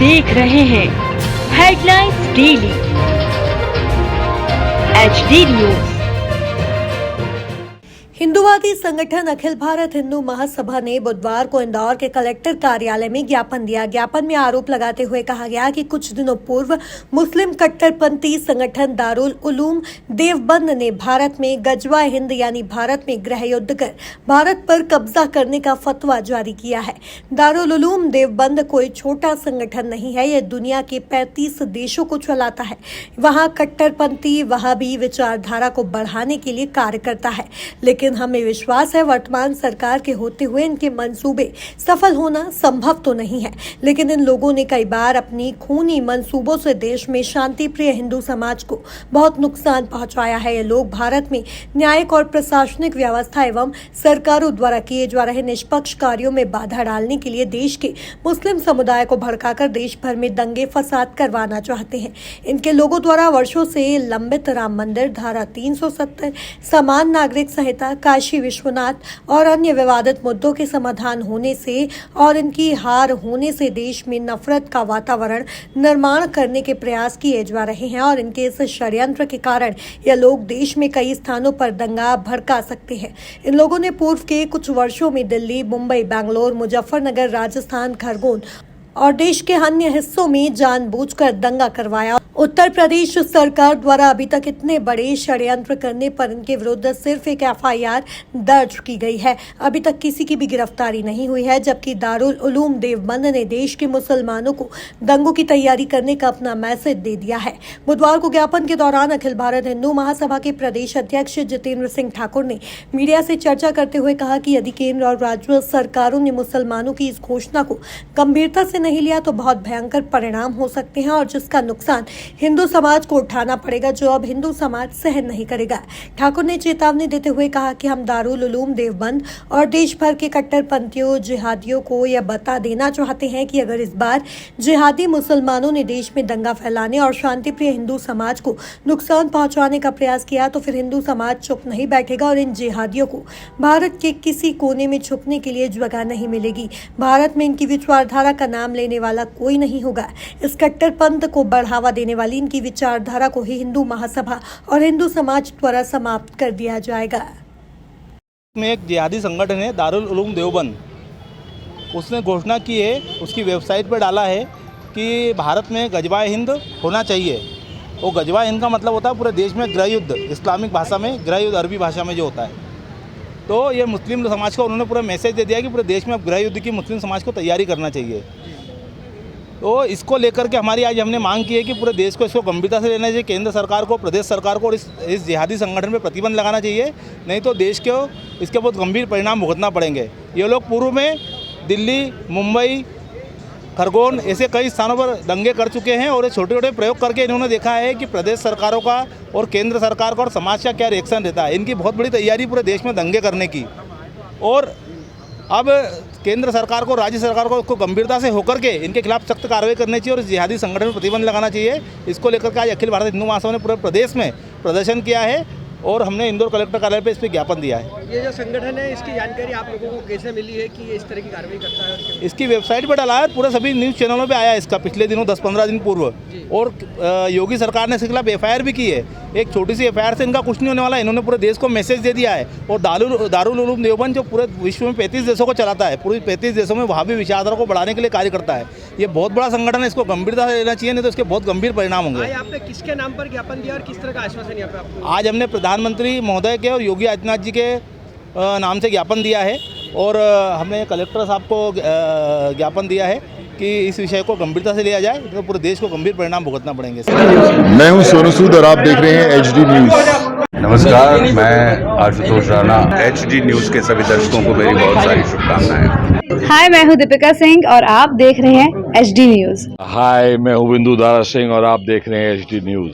देख रहे हैं हेडलाइंस डेली HD न्यूज। हिंदुवादी संगठन अखिल भारत हिंदू महासभा ने बुधवार को इंदौर के कलेक्टर कार्यालय में ज्ञापन दिया। ज्ञापन में आरोप लगाते हुए कहा गया कि कुछ दिनों पूर्व मुस्लिम कट्टरपंथी संगठन दारुल उलूम देवबंद ने भारत में गजवा हिंद यानी भारत में गृह युद्ध कर भारत पर कब्जा करने का फतवा जारी किया है। दारुल उलूम देवबंद कोई छोटा संगठन नहीं है, यह दुनिया के 35 देशों को चलाता है। वहां कट्टरपंथी वहाबी विचारधारा को बढ़ाने के लिए कार्य करता है, लेकिन हमें विश्वास है वर्तमान सरकार के होते हुए इनके मंसूबे सफल होना संभव तो नहीं है। लेकिन इन लोगों ने कई बार अपनी खूनी मंसूबों से देश में शांति प्रिय हिंदू समाज को बहुत नुकसान पहुंचाया है। ये लोग भारत में न्यायिक और प्रशासनिक व्यवस्था एवं सरकारों द्वारा किए जा रहे निष्पक्ष कार्यों में बाधा डालने के लिए देश के मुस्लिम समुदाय को भड़काकर देश भर में दंगे फसाद करवाना चाहते हैं। इनके लोगों द्वारा वर्षों से लंबित राम मंदिर, धारा 370, समान नागरिक संहिता, काशी विश्वनाथ और अन्य विवादित मुद्दों के समाधान होने से और इनकी हार होने से देश में नफरत का वातावरण निर्माण करने के प्रयास किए जा रहे हैं और इनके इस षड्यंत्र के कारण यह लोग देश में कई स्थानों पर दंगा भड़का सकते हैं। इन लोगों ने पूर्व के कुछ वर्षों में दिल्ली, मुंबई, बेंगलोर, मुजफ्फरनगर, राजस्थान, खरगोन और देश के अन्य हिस्सों में जानबूझकर दंगा करवाया। उत्तर प्रदेश सरकार द्वारा अभी तक इतने बड़े षड्यंत्र करने पर इनके विरुद्ध सिर्फ एक FIR दर्ज की गई है। अभी तक किसी की भी गिरफ्तारी नहीं हुई है, जबकि दारुल उलूम देवबंद ने देश के मुसलमानों को दंगों की तैयारी करने का अपना मैसेज दे दिया है। बुधवार को ज्ञापन के दौरान अखिल भारत हिंदू महासभा के प्रदेश अध्यक्ष जितेंद्र सिंह ठाकुर ने मीडिया से चर्चा करते हुए कहा कि यदि केंद्र और राज्य सरकारों ने मुसलमानों की इस घोषणा को गंभीरता से नहीं लिया तो बहुत भयंकर परिणाम हो सकते हैं और जिसका नुकसान हिंदू समाज को उठाना पड़ेगा, जो अब हिंदू समाज सहन नहीं करेगा। ठाकुर ने चेतावनी देते हुए कहा कि हम दारुल उलूम देवबंद और देश भर के कट्टरपंथियों जिहादियों को यह बता देना चाहते हैं कि अगर इस बार जिहादी मुसलमानों ने देश में दंगा फैलाने और शांति प्रिय हिंदू समाज को नुकसान पहुंचाने का प्रयास किया तो फिर हिंदू समाज चुप नहीं बैठेगा और इन जिहादियों को भारत के किसी कोने में छुपने के लिए जगह नहीं मिलेगी। भारत में इनकी विचारधारा का नाम लेने वाला कोई नहीं होगा। इस कट्टरपंथ को बढ़ावा देने वाली इनकी विचारधारा को ही हिंदू महासभा और हिंदू समाज द्वारा समाप्त कर दिया जाएगा। में एक जिहादी संगठन है दारुल उलूम देवबंद, उसने घोषणा की है, उसकी वेबसाइट पर डाला है कि भारत में गजवा हिंद होना चाहिए। वो गजवा हिंद का मतलब होता है पूरे देश में गृह युद्ध, इस्लामिक भाषा में गृह युद्ध, अरबी भाषा में जो होता है। तो ये मुस्लिम समाज को उन्होंने पूरा मैसेज दे दिया कि पूरे देश में अब गृह युद्ध की मुस्लिम समाज को तैयारी करना चाहिए। तो इसको लेकर के हमारी आज हमने मांग की है कि पूरे देश को इसको गंभीरता से लेना चाहिए। केंद्र सरकार को, प्रदेश सरकार को और इस जिहादी संगठन पर प्रतिबंध लगाना चाहिए, नहीं तो देश को इसके बहुत गंभीर परिणाम भुगतना पड़ेंगे। ये लोग पूर्व में दिल्ली, मुंबई, खरगोन ऐसे कई स्थानों पर दंगे कर चुके हैं और ये छोटे छोटे प्रयोग करके इन्होंने देखा है कि प्रदेश सरकारों का और केंद्र सरकार का और समाज का क्या रिएक्शन रहता है। इनकी बहुत बड़ी तैयारी पूरे देश में दंगे करने की, और अब केंद्र सरकार को, राज्य सरकार को इसको गंभीरता से होकर के इनके खिलाफ सख्त कार्रवाई करनी चाहिए और इस जिहादी संगठन में प्रतिबंध लगाना चाहिए। इसको लेकर के आज अखिल भारत हिंदू महासभा ने पूरे प्रदेश में प्रदर्शन किया है और हमने इंदौर कलेक्टर कार्यालय पे इस पर ज्ञापन दिया है। ये जो संगठन है, इसकी जानकारी आप लोगों को कैसे मिली है कि ये इस तरह की कार्रवाई करता है? इसकी वेबसाइट पर डाला है, पूरे सभी न्यूज़ चैनलों पे आया है इसका पिछले दिनों 10-15 दिन पूर्व, और योगी सरकार ने इसके खिलाफ FIR भी की है। एक छोटी सी FIR से इनका कुछ नहीं होने वाला है। इन्होंने पूरे देश को मैसेज दे दिया है। और दारुल उलूम देवबंद जो पूरे विश्व में 35 देशों को चलाता है, पूरे 35 देशों में वहाबी विचारधारा को बढ़ाने के लिए कार्य करता है। ये बहुत बड़ा संगठन है, इसको गंभीरता से लेना चाहिए, नहीं तो इसके बहुत गंभीर परिणाम होंगे। आपने किसके नाम पर ज्ञापन दिया और किस तरह का आश्वासन यहाँ पे आपको? आज हमने प्रधानमंत्री महोदय के और योगी आदित्यनाथ जी के नाम से ज्ञापन दिया है और हमने कलेक्टर साहब को ज्ञापन दिया है कि इस विषय को गंभीरता से लिया जाए, तो पूरे देश को गंभीर परिणाम भुगतना पड़ेंगे। मैं हूं सोनू सूद और आप देख रहे हैं HD न्यूज। नमस्कार, मैं आशुतोष राणा। HD न्यूज के सभी दर्शकों को मेरी बहुत सारी शुभकामनाएं। हाय, मैं हूं दीपिका सिंह और आप देख रहे हैं HD न्यूज। हाय, मैं हूं बिंदु दारा सिंह और आप देख रहे हैं HD न्यूज।